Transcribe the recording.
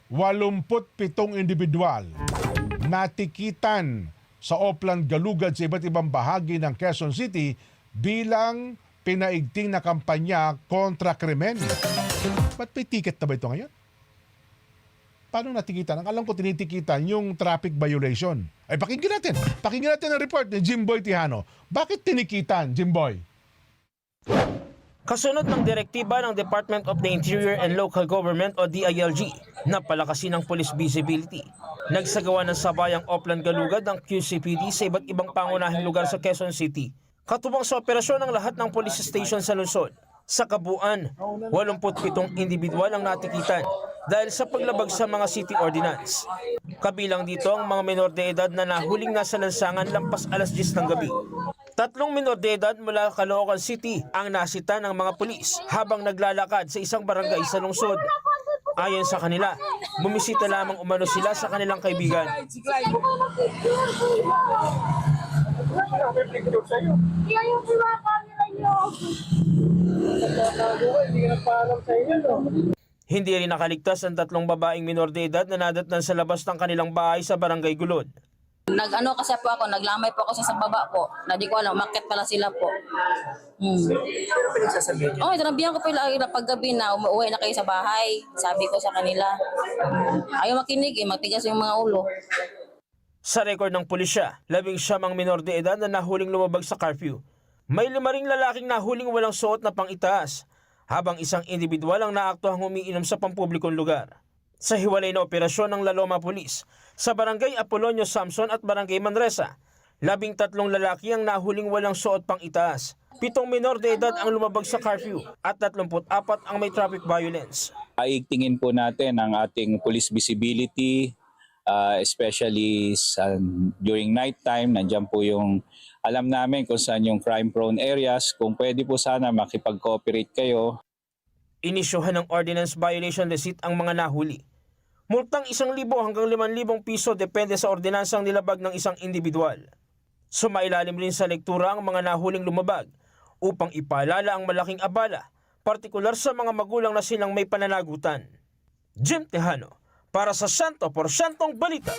87 individual natikitan sa Oplan Galugad sa iba't ibang bahagi ng Quezon City bilang pinaigting na kampanya kontra krimen. Ba't may ticket na ba ito ngayon? Paano natikitan? Ang alam ko tinitikitan yung traffic violation. Ay pakinggan natin ang report ni Jimboy Tihano. Bakit tinikitan, Jimboy? Kasunod ng direktiba ng Department of the Interior and Local Government o DILG na palakasin ang police visibility, nagsagawa ng sabayang Oplan Galugad ng QCPD sa iba't ibang pangunahing lugar sa Quezon City. Katubang sa operasyon ng lahat ng police station sa lungsod. Sa kabuuan, 87 individual ang natikitan dahil sa paglabag sa mga city ordinance. Kabilang dito ang mga menor de edad na nahuling nasa lansangan lampas alas 10 ng gabi. 3 menor de edad mula Caloocan City ang nasita ng mga pulis habang naglalakad sa isang barangay sa lungsod. Ayon sa kanila, bumisita lamang umano sila sa kanilang kaibigan. Hindi rin nakaligtas ang 3 babaeng minor de edad na nadatnan sa labas ng kanilang bahay sa Barangay Gulod. Nag-ano kasi po ako, naglamay po ako sa baba po. Na di ko alam, umakyat pala sila po. Pero pinagsasabihin niyo? Oh, tinabihan ko po lagi na paggabi na umuwi na kayo sa bahay. Sabi ko sa kanila. Ayaw makinig eh, matigas yung mga ulo. Sa rekord ng pulisya, 19 ang minor de edad na nahuling lumabag sa curfew. May 5 ring lalaking nahuling walang suot na pang-itaas, habang isang individual ang naaktuhang umiinom sa pampublikong lugar. Sa hiwalay na operasyon ng Laloma Police, sa Barangay Apolonio Samson at Barangay Manresa, 13 lalaki ang nahuling walang suot pang-itaas. 7 minor de edad ang lumabag sa curfew at 34 ang may traffic violence. Aigtingin po natin ang ating police visibility, especially during night time. Nandiyan po yung alam namin kung saan yung crime-prone areas. Kung pwede po sana makipag-cooperate kayo. Inisyuhan ng ordinance violation receipt ang mga nahuli. Multang 1,000 hanggang 5,000 piso depende sa ordinansang nilabag ng isang individual. Sumailalim rin sa lektura ang mga nahuling lumabag upang ipaalala ang malaking abala, partikular sa mga magulang na silang may pananagutan. Jim Tejano, para sa 100% Balita.